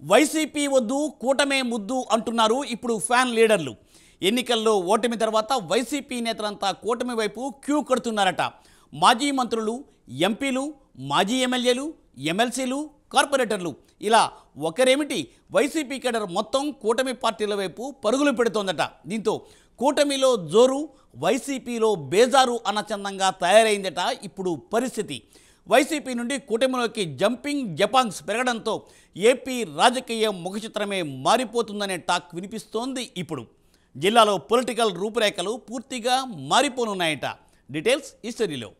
YCP వద్దు కూటమే ముద్దు అంటున్నారు ఇప్పుడు ఫ్యాన్ లీడర్లు. ఎన్నికల్లో ఓటమి తర్వాత వైసీపీ నేతలంతా కూటమి వైపు క్యూ కడుతున్నారట. మాజీ మంత్రులు, ఎంపీలు, మాజీ ఎమ్మెల్యేలు, ఎమ్మెల్సీలు, కార్పొరేటర్లు ఇలా ఒకరేమిటి వైసీపీ కేడర్ మొత్తం కూటమి పార్టీల వైపు పరుగులు పెడుతోందట. దీంతో కూటమిలో జోరు, వైసీపీలో బేజారు అన్న చందంగా తయారైందట ఇప్పుడు పరిస్థితి. వైసీపీ నుండి కూటమిలోకి జంపింగ్ జపాంగ్స్ పెరగడంతో ఏపీ రాజకీయ ముఖచిత్రమే మారిపోతుందనే టాక్ వినిపిస్తోంది. ఇప్పుడు జిల్లాలో పొలిటికల్ రూపురేఖలు పూర్తిగా మారిపోనున్నాయట. డీటెయిల్స్ ఈ స్టోరీలో.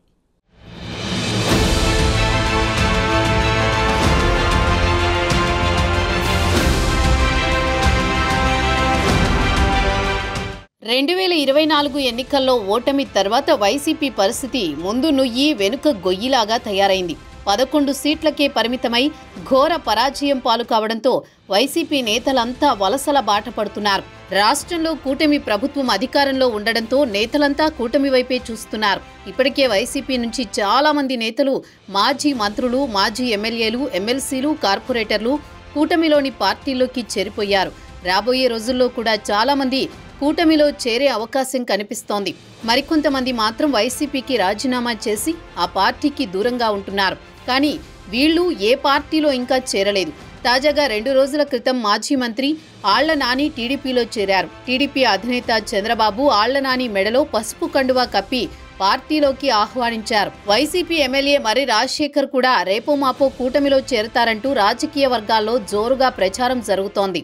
రెండు 2024 ఎన్నికల్లో ఓటమి తర్వాత వైసీపీ పరిస్థితి ముందు నుయ్యి వెనుక గొయ్యిలాగా తయారైంది. 11 సీట్లకే పరిమితమై ఘోర పరాజయం పాలు కావడంతో వైసీపీ నేతలంతా వలసల బాట పడుతున్నారు. రాష్ట్రంలో కూటమి ప్రభుత్వం అధికారంలో ఉండడంతో నేతలంతా కూటమి వైపే చూస్తున్నారు. ఇప్పటికే వైసీపీ నుంచి చాలా మంది నేతలు, మాజీ మంత్రులు, మాజీ ఎమ్మెల్యేలు, ఎమ్మెల్సీలు, కార్పొరేటర్లు కూటమిలోని పార్టీల్లోకి చేరిపోయారు. రాబోయే రోజుల్లో కూడా చాలా మంది కూటమిలో చేరే అవకాశం కనిపిస్తోంది. మరికొంతమంది మాత్రం వైసీపీకి రాజీనామా చేసి ఆ పార్టీకి దూరంగా ఉంటున్నారు. కానీ వీళ్ళు ఏ పార్టీలో ఇంకా చేరలేదు. తాజాగా 2 రోజుల క్రితం మాజీ మంత్రి ఆళ్ల నాని టీడీపీలో చేరారు. టీడీపీ అధినేత చంద్రబాబు ఆళ్ల నాని మెడలో పసుపు కండువా కప్పి పార్టీలోకి ఆహ్వానించారు. వైసీపీ ఎమ్మెల్యే మరి రాజశేఖర్ కూడా రేపో మాపో కూటమిలో చేరతారంటూ రాజకీయ వర్గాల్లో జోరుగా ప్రచారం జరుగుతోంది.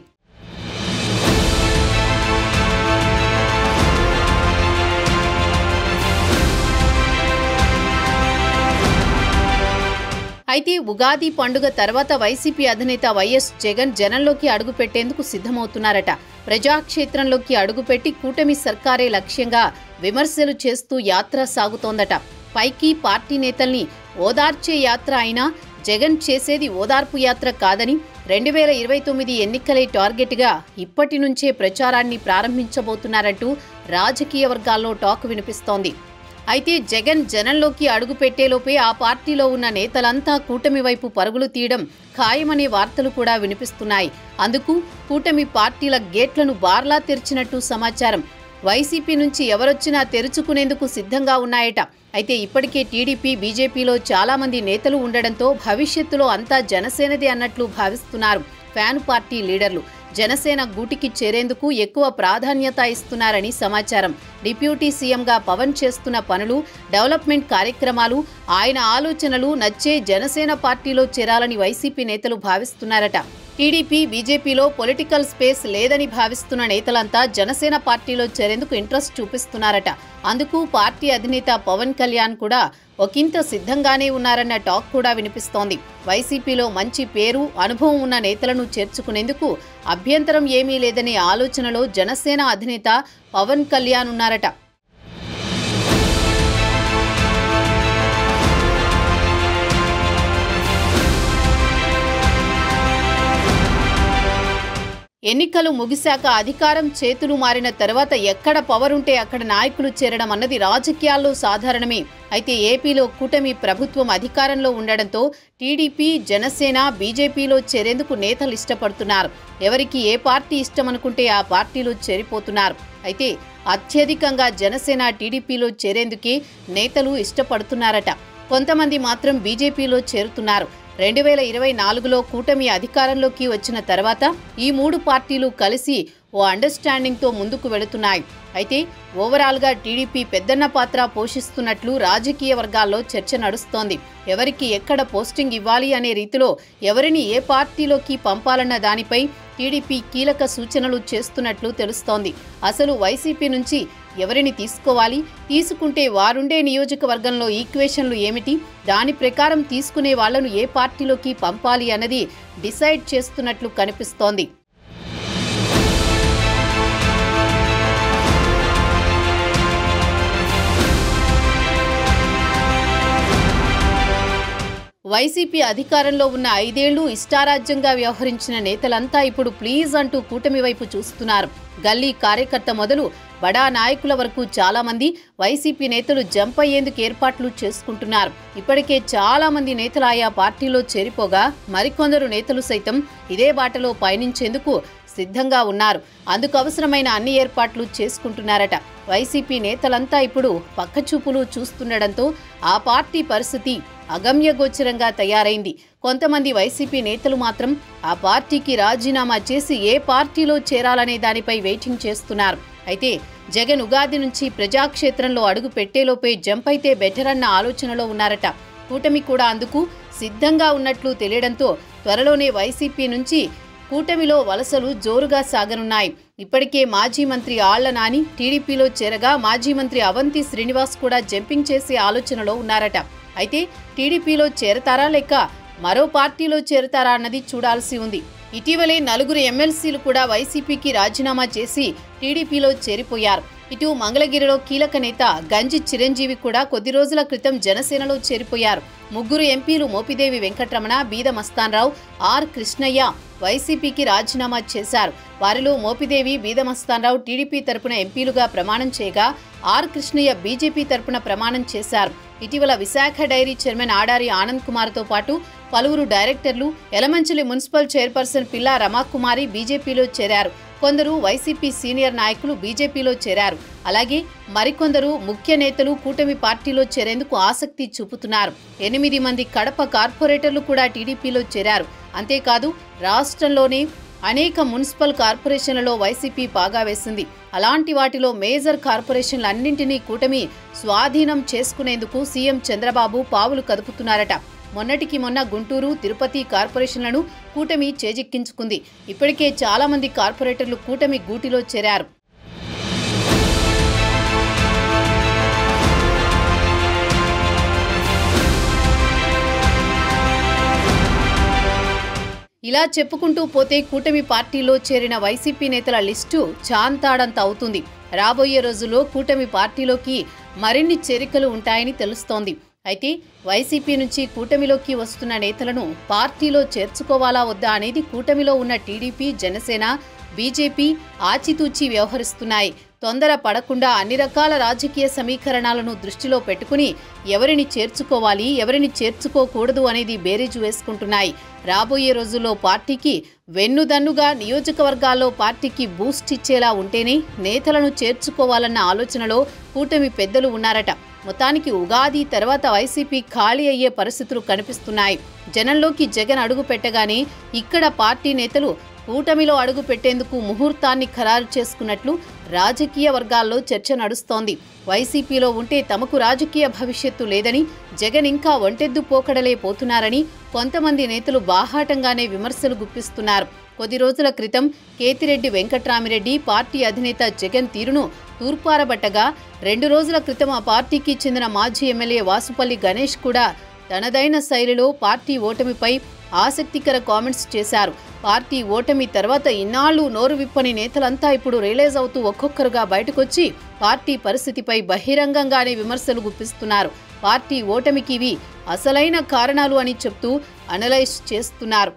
అయితే ఉగాది పండుగ తర్వాత వైసీపీ అధినేత వైఎస్ జగన్ జనంలోకి అడుగుపెట్టేందుకు సిద్ధమవుతున్నారట. ప్రజాక్షేత్రంలోకి అడుగుపెట్టి కూటమి సర్కారే లక్ష్యంగా విమర్శలు చేస్తూ యాత్ర సాగుతోందట. పైకి పార్టీ నేతల్ని ఓదార్చే యాత్ర అయినా జగన్ చేసేది ఓదార్పు యాత్ర కాదని 2029 ఎన్నికలే టార్గెట్గా ఇప్పటి నుంచే ప్రచారాన్ని ప్రారంభించబోతున్నారంటూ రాజకీయ వర్గాల్లో టాక్ వినిపిస్తోంది. అయితే జగన్ జనంలోకి అడుగుపెట్టేలోపే ఆ పార్టీలో ఉన్న నేతలంతా కూటమి వైపు పరుగులు తీయడం ఖాయమనే వార్తలు కూడా వినిపిస్తున్నాయి. అందుకు కూటమి పార్టీల గేట్లను బార్లా తెరిచినట్టు సమాచారం. వైసీపీ నుంచి ఎవరొచ్చినా తెరుచుకునేందుకు సిద్ధంగా ఉన్నాయట. అయితే ఇప్పటికే టీడీపీ, బీజేపీలో చాలా మంది నేతలు ఉండడంతో భవిష్యత్తులో అంతా జనసేనదే అన్నట్లు భావిస్తున్నారు ఫ్యాన్ పార్టీ లీడర్లు. జనసేన గూటికి చేరేందుకు ఎక్కువ ప్రాధాన్యత ఇస్తున్నారని సమాచారం. డిప్యూటీ సీఎంగా పవన్ చేస్తున్న పనులు, డెవలప్మెంట్ కార్యక్రమాలు, ఆయన ఆలోచనలు నచ్చే జనసేన పార్టీలో చేరాలని వైసీపీ నేతలు భావిస్తున్నారట. టీడీపీ, బీజేపీలో పొలిటికల్ స్పేస్ లేదని భావిస్తున్న నేతలంతా జనసేన పార్టీలో చేరేందుకు ఇంట్రెస్ట్ చూపిస్తున్నారట. అందుకు పార్టీ అధినేత పవన్ కళ్యాణ్ కూడా ఒకంత సిద్ధంగానే ఉన్నారన్న టాక్ కూడా వినిపిస్తోంది. వైసీపీలో మంచి పేరు, అనుభవం ఉన్న నేతలను చేర్చుకునేందుకు అభ్యంతరం ఏమీ లేదనే ఆలోచనలో జనసేన అధినేత పవన్ కళ్యాణ్ ఉన్నారట. ఎన్నికలు ముగిశాక అధికారం చేతులు మారిన తర్వాత ఎక్కడ పవర్ ఉంటే అక్కడ నాయకులు చేరడం అన్నది రాజకీయాల్లో సాధారణమే. అయితే ఏపీలో కూటమి ప్రభుత్వం అధికారంలో ఉండడంతో టీడీపీ, జనసేన, బీజేపీలో చేరేందుకు నేతలు ఇష్టపడుతున్నారు. ఎవరికి ఏ పార్టీ ఇష్టమనుకుంటే ఆ పార్టీలో చేరిపోతున్నారు. అయితే అత్యధికంగా జనసేన, టీడీపీలో చేరేందుకే నేతలు ఇష్టపడుతున్నారట. కొంతమంది మాత్రం బీజేపీలో చేరుతున్నారు. 2024లో కూటమి అధికారంలోకి వచ్చిన తర్వాత ఈ 3 పార్టీలు కలిసి ఓ అండర్స్టాండింగ్తో ముందుకు వెళుతున్నాయి. అయితే ఓవరాల్గా టీడీపీ పెద్దన్న పాత్ర పోషిస్తున్నట్లు రాజకీయ వర్గాల్లో చర్చ నడుస్తోంది. ఎవరికి ఎక్కడ పోస్టింగ్ ఇవ్వాలి అనే రీతిలో ఎవరిని ఏ పార్టీలోకి పంపాలన్న దానిపై టీడీపీ కీలక సూచనలు చేస్తున్నట్లు తెలుస్తోంది. అసలు వైసీపీ నుంచి ఎవరిని తీసుకోవాలి, తీసుకుంటే వారుండే నియోజకవర్గంలో ఈక్వేషన్లు ఏమిటి, దాని ప్రకారం తీసుకునే వాళ్లను ఏ పార్టీలోకి పంపాలి అన్నది డిసైడ్ చేస్తున్నట్లు కనిపిస్తోంది. వైసీపీ అధికారంలో ఉన్న 5 ఏళ్లు ఇష్టారాజ్యంగా వ్యవహరించిన నేతలంతా ఇప్పుడు ప్లీజ్ అంటూ కూటమి వైపు చూస్తున్నారు. గల్లీ కార్యకర్త మొదలు బడా నాయకుల వరకు చాలా మంది వైసీపీ నేతలు జంప్ అయ్యేందుకు ఏర్పాట్లు చేసుకుంటున్నారు. ఇప్పటికే చాలా మంది నేతలు ఆయా పార్టీలో చేరిపోగా మరికొందరు నేతలు సైతం ఇదే బాటలో పయనించేందుకు సిద్ధంగా ఉన్నారు. అందుకు అవసరమైన అన్ని ఏర్పాట్లు చేసుకుంటున్నారట. వైసీపీ నేతలంతా ఇప్పుడు పక్కచూపులు చూస్తుండడంతో ఆ పార్టీ పరిస్థితి అగమ్యగోచరంగా తయారైంది. కొంతమంది వైసీపీ నేతలు మాత్రం ఆ పార్టీకి రాజీనామా చేసి ఏ పార్టీలో చేరాలనే దానిపై వెయిటింగ్ చేస్తున్నారు. అయితే జగన్ ఉగాది నుంచి ప్రజాక్షేత్రంలో అడుగు పెట్టేలోపే జంప్ అయితే బెటర్ అన్న ఆలోచనలో ఉన్నారట. కూటమి కూడా అందుకు సిద్ధంగా ఉన్నట్లు తెలియడంతో త్వరలోనే వైసీపీ నుంచి కూటమిలో వలసలు జోరుగా సాగనున్నాయి. ఇప్పటికే మాజీ మంత్రి ఆళ్ల నాని టీడీపీలో చేరగా మాజీ మంత్రి అవంతి శ్రీనివాస్ కూడా జంపింగ్ చేసే ఆలోచనలో ఉన్నారట. అయితే టీడీపీలో చేరతారా లేక మరో పార్టీలో చేరతారా అన్నది చూడాల్సి ఉంది. ఇటీవలే 4 ఎమ్మెల్సీలు కూడా వైసీపీకి రాజీనామా చేసి టీడీపీలో చేరిపోయారు. ఇటు మంగళగిరిలో కీలక నేత గంజి చిరంజీవి కూడా కొద్ది రోజుల క్రితం జనసేనలో చేరిపోయారు. 3 ఎంపీలు మోపిదేవి వెంకటరమణ, బీద మస్తాన్రావు, ఆర్ కృష్ణయ్య వైసీపీకి రాజీనామా చేశారు. వారిలో మోపిదేవి, బీద మస్తాన్రావు టీడీపీ తరపున ఎంపీలుగా ప్రమాణం చేయగా ఆర్ కృష్ణయ్య బీజేపీ తరపున ప్రమాణం చేశారు. ఇటీవల విశాఖ డైరీ చైర్మన్ ఆడారి ఆనంద్ కుమార్తో పాటు పలువురు డైరెక్టర్లు, యలమంచిలి మున్సిపల్ చైర్పర్సన్ పిల్లా రమాకుమారి బీజేపీలో చేరారు. కొందరు వైసీపీ సీనియర్ నాయకులు బీజేపీలో చేరారు. అలాగే మరికొందరు ముఖ్య నేతలు కూటమి పార్టీలో చేరేందుకు ఆసక్తి చూపుతున్నారు. 8 మంది కడప కార్పొరేటర్లు కూడా టీడీపీలో చేరారు. అంతేకాదు రాష్ట్రంలోనే అనేక మున్సిపల్ కార్పొరేషన్లలో వైసీపీ పాగా వేసింది. అలాంటి వాటిలో మేజర్ కార్పొరేషన్లన్నింటినీ కూటమి స్వాధీనం చేసుకునేందుకు సీఎం చంద్రబాబు పావులు కదుపుతున్నారట. మొన్నటికి మొన్న గుంటూరు, తిరుపతి కార్పొరేషన్లను కూటమి చేజిక్కించుకుంది. ఇప్పటికే చాలా మంది కార్పొరేటర్లు కూటమి గూటిలో చేరారు. ఇలా చెప్పుకుంటూ పోతే కూటమి పార్టీలో చేరిన వైసీపీ నేతల లిస్టు చాంతాడంత అవుతుంది. రాబోయే రోజుల్లో కూటమి పార్టీలోకి మరిన్ని చేరికలు ఉంటాయని తెలుస్తోంది. అయితే వైసీపీ నుంచి కూటమిలోకి వస్తున్న నేతలను పార్టీలో చేర్చుకోవాలా వద్దా అనేది కూటమిలో ఉన్న టీడీపీ, జనసేన, బీజేపీ ఆచితూచి వ్యవహరిస్తున్నాయి. తొందర పడకుండా అన్ని రకాల రాజకీయ సమీకరణాలను దృష్టిలో పెట్టుకుని ఎవరిని చేర్చుకోవాలి, ఎవరిని చేర్చుకోకూడదు అనేది బేరీజు వేసుకుంటున్నాయి. రాబోయే రోజుల్లో పార్టీకి వెన్నుదన్నుగా నియోజకవర్గాల్లో పార్టీకి బూస్ట్ ఇచ్చేలా ఉంటేనే నేతలను చేర్చుకోవాలన్న ఆలోచనలో కూటమి పెద్దలు ఉన్నారట. మొత్తానికి ఉగాది తర్వాత వైసీపీ ఖాళీ అయ్యే పరిస్థితులు కనిపిస్తున్నాయి. జనంలోకి జగన్ అడుగు పెట్టగానే ఇక్కడ పార్టీ నేతలు కూటమిలో అడుగు పెట్టేందుకు ముహూర్తాన్ని ఖరారు చేసుకున్నట్లు రాజకీయ వర్గాల్లో చర్చ నడుస్తోంది. వైసీపీలో ఉంటే తమకు రాజకీయ భవిష్యత్తు లేదని, జగన్ ఇంకా ఒంటెద్దు పోకడలే పోతున్నారని కొంతమంది నేతలు బాహాటంగానే విమర్శలు గుప్పిస్తున్నారు. కొద్ది రోజుల క్రితం కేతిరెడ్డి వెంకట్రామిరెడ్డి పార్టీ అధినేత జగన్ తీరును తూర్పారబట్టగా 2 రోజుల క్రితం ఆ పార్టీకి చెందిన మాజీ ఎమ్మెల్యే వాసుపల్లి గణేష్ కూడా తనదైన శైలిలో పార్టీ ఓటమిపై ఆసక్తికర కామెంట్స్ చేశారు. పార్టీ ఓటమి తర్వాత ఇన్నాళ్లు నోరు విప్పని నేతలంతా ఇప్పుడు రియలైజ్ అవుతూ ఒక్కొక్కరుగా బయటకొచ్చి పార్టీ పరిస్థితిపై బహిరంగంగానే విమర్శలు గుప్పిస్తున్నారు. పార్టీ ఓటమికి ఇవి అసలైన కారణాలు అని చెప్తూ అనలైజ్ చేస్తున్నారు.